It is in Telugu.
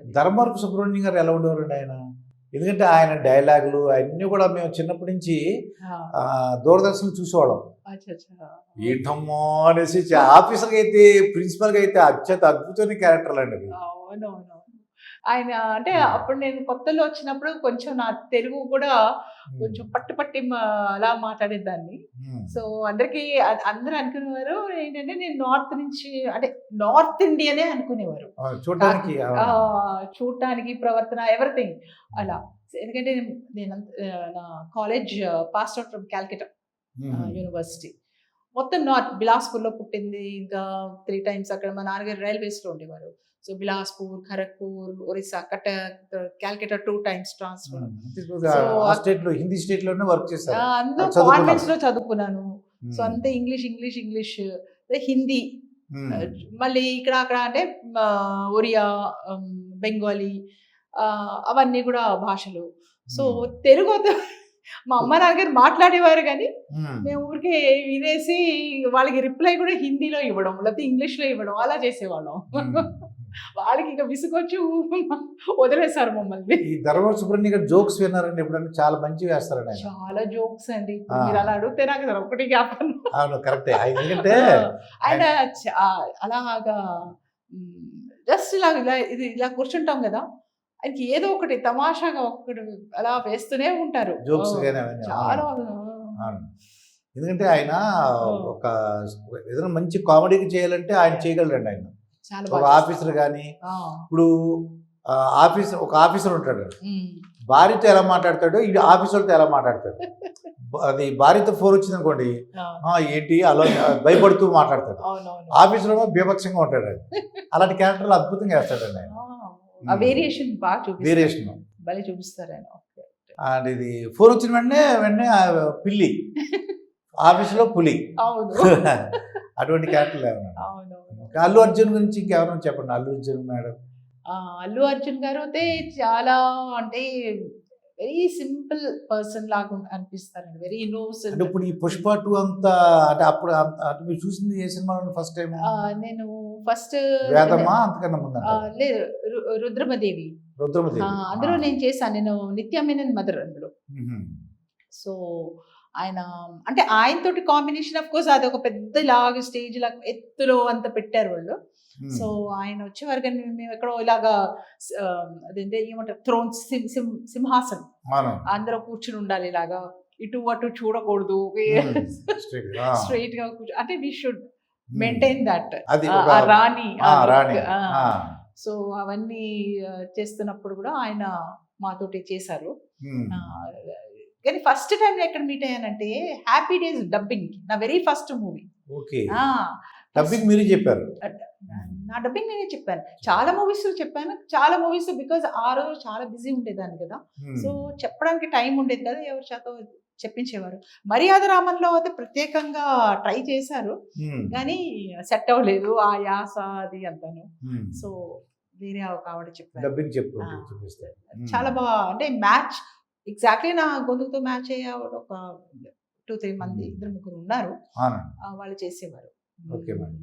ధర్మవరపు సుబ్రహ్మణ్యం గారు ఎలా ఉండేవారండి ఆయన? ఎందుకంటే ఆయన డైలాగులు అన్నీ కూడా మేము చిన్నప్పటి నుంచి ఆ! దూరదర్శన్ చూసేవాళ్ళం. అచ్చచ్చా! ఏంటమ్మా అనేసి ఆఫీసర్‌గా అయితే, ప్రిన్సిపల్‌గా అయితే అత్యంత అద్భుతమైన క్యారెక్టర్‌లండి అవి. అవునవునవును. ఆయన అంటే హ్మ్. అప్పుడు నేను కొత్తలో వచ్చినప్పుడు కొంచెం నా తెలుగు కూడా హ్మ్. కొంచెం పట్టు పట్టి అలా మాట్లాడేదాన్ని. హ్మ్. సో, అందరికీ అందరూ అనుకునేవారు ఏంటంటే నేను నార్త్ నుంచి అంటే నార్త్ ఇండియనే అనుకునేవారు. చూడడానికి అవును. చూడటానికి ప్రవర్తన ఎవరీథింగ్ అలా. ఎందుకంటే నా college passed out from Calcutta హ్మ్. యూనివర్సిటీ. మొత్తం నార్త్ బిలాస్‌పూర్‌లో పుట్టింది. ఇంకా 3 టైమ్స్ అక్కడ మా నాన్నగారు రైల్వేస్‌లో ఉండేవారు. So, Bilaspur, Kharagpur, Orissa, Cuttack, Calcutta 2 times transfer. So, ఆ స్టేట్‌లో హిందీ స్టేట్‌లోనే వర్క్ చేశారు. అందులో చదువుకున్నారు. కాన్వెంట్స్‌లో చదువుకున్నాను. సో, హ్మ్. అంతా ఇంగ్లీష్, హిందీ హ్మ్. మళ్ళీ ఇక్కడ, అక్కడ అంటే ఒరియా, హ్మ్, బెంగాలీ అవన్నీ గూడా భాషలు. సో, హ్మ్. తెలుగు మా అమ్మ, నాన్నగారు మాట్లాడేవారు గానీ, హ్మ్. మేము ఊరికే వినేసి వాళ్ళకి రిప్లై గూడా హిందీలో ఇవ్వడం, లేకపోతే ఇంగ్లీష్‌లో ఇవ్వడం అలా చేసేవాళ్ళం. హ్మ్. వాళ్ళకింక విసుగొచ్చి వదిలేసారు మమ్మల్ని. ఈ ధర్మవరపు సుబ్రహ్మణ్యం గారి జోక్స్ విన్నారండి ఎప్పుడైనా? చాలా మంచివి వేస్తారండి ఆయన. చాలా జోక్స్ అండి. ఇప్పుడు ఆ! మీరలా అడిగితే నాకు అసలు ఒకటి జ్ఞాపకం అవును. కరెక్టే. ఎందుకంటే ఆ! ఆయన ఆయన అలాగా జస్ట్ ఇలా కూర్చుంటాం గదా! ఆయనకి ఏదో ఒకటి తమాషాగా ఒకటి అలా వేస్తూనే ఉంటారు. జోక్స్ గాని అవన్నీ. చాలా అవునండి. అవును. ఎందుకంటే ఆయన ఒక ఏదైనా మంచి కామెడీకి చేయాలంటే ఆయన చేయగలరండి ఆయన. చాలా ఒక బాగా చేస్తారు. ఆఫీసర్ గాని, ఆ! ఇప్పుడు ఒక ఆఫీసర్ ఉంటాడు. హ్మ్. భార్యతో ఎలా మాట్లాడతాడో, ఈడు ఆఫీసర్‌తో ఎలా మాట్లాడతాడు. అది భార్యతో ఫోన్ వచ్చిందనుకోండి, ఆ! ఏంటి అలా భయపడుతూ మాట్లాడతాడు. అవునవును. ఆఫీస్‌లో బీభత్సంగా ఉంటాడు ఆయన. అలాంటి క్యారెక్టర్‌లు అద్భుతంగా వేస్తాడండి ఆయన. ఆ వేరియేషన్ బాగా చూపిస్తారు. వేరియేషన్. భలే చూపిస్తారాయన. ఓకే. అండ్ ఇది ఫోన్ వచ్చిన వెంటనే పిల్లి. ఆఫీస్‌లో పులి. అవును. అటువంటి క్యారెక్టర్‌లు ఏమన్నా? అవునవును. అల్లు అర్జున్ గురించి ఇంకెవరైనా చెప్పండి. అల్లు అర్జున్ మేడం. అల్లు అర్జున్ గారు అయితే చాలా అంటే వెరీ సింపుల్ పర్సన్ లాగా అనిపిస్తారండి. వెరీ అంటే ఇన్నోసెంట్. ఇప్పుడు ఈ 'పుష్ప 2' అంతా అంటే అప్పుడు అంటే మీరు చూసింది ఏ సినిమాలోని ఫస్ట్ టైము? నేను ఫస్ట్ 'వేదమా' అంతకన్నా ముందంటారా? లేదు, 'రుద్రమదేవి'. 'రుద్రమదేవి'. ఆ! అందులో నేను చేశాను. నేను నిత్య మేనన్ మదర్ అందులో. హుహు. సో, ఆయన అంటే ఆయనతోటి కాంబినేషన్ ఆఫ్ కోర్స్ అదొక పెద్దలాగా స్టేజ్‌లాగా ఎత్తులో అంత పెట్టారు వాళ్ళు. హ్మ్. సో, ఆయన వచ్చేవారు కానీ మేమెక్కడో ఇలాగా అదేంటి ఏమంటారు థ్రోన్స్ సింహాసనం. అవును. అందరూ కూర్చొని ఉండాలి ఇలాగా. ఇటు అటు చూడకూడదు. హ్మ్. స్ట్రెయిట్. ఆ! స్ట్రెయిట్‌గా అంటే వి షుడ్ హ్మ్. Maintain that. అది ఒక ఆ రాణి ఆ రాణి. లుక్. ఆ! సో, అవన్నీ చేస్తున్నప్పుడు గూడా ఆయన మాతోటి చేశారు. హ్మ్. ఆహ్, కానీ ఫస్ట్ టైమ్ ఎక్కడ మీట్ అయ్యానంటే 'హ్యాపీ డేస్' డబ్బింగ్ నా వెరీ ఫస్ట్ మూవీ. ఓకే. ఆ! ఫస్ట్ డబ్బింగ్ మీరే చెప్పారు. అడ్ నా డబ్బింగ్ నేనే చెప్పాను. చాలా మూవీస్‌లో చెప్పాను. చాలా మూవీస్ బికాజ్ ఆ రోజు చాలా బిజీ ఉండేదాన్ని కదా! హ్మ్. సో, చెప్పడానికి టైం ఉండేది కదా! ఎవరి చేతో చెప్పించేవారు. 'మర్యాద రామన్‌లో' అయితే ప్రత్యేకంగా ట్రై చేశారు. హ్మ్. కానీ సెట్ అవ్వలేదు. ఆ యాస అది అంతాను. హ్మ్. సో, వేరే ఒక ఆవిడ చెప్పారు. డబ్బింగ్ ఆ! చెప్పిస్తారు. హ్మ్. చాలా అంటే మ్యాచ్ ఎగ్జాక్ట్‌లీ నా గొంతుకుతో మ్యాచ్ అయ్యే ఆవిడ ఒక 2, 3 మంది హ్మ్. ఇద్దరు ముగ్గురు ఉన్నారు. అవునండి. వాళ్ళు చేసేవారు. Okay madam.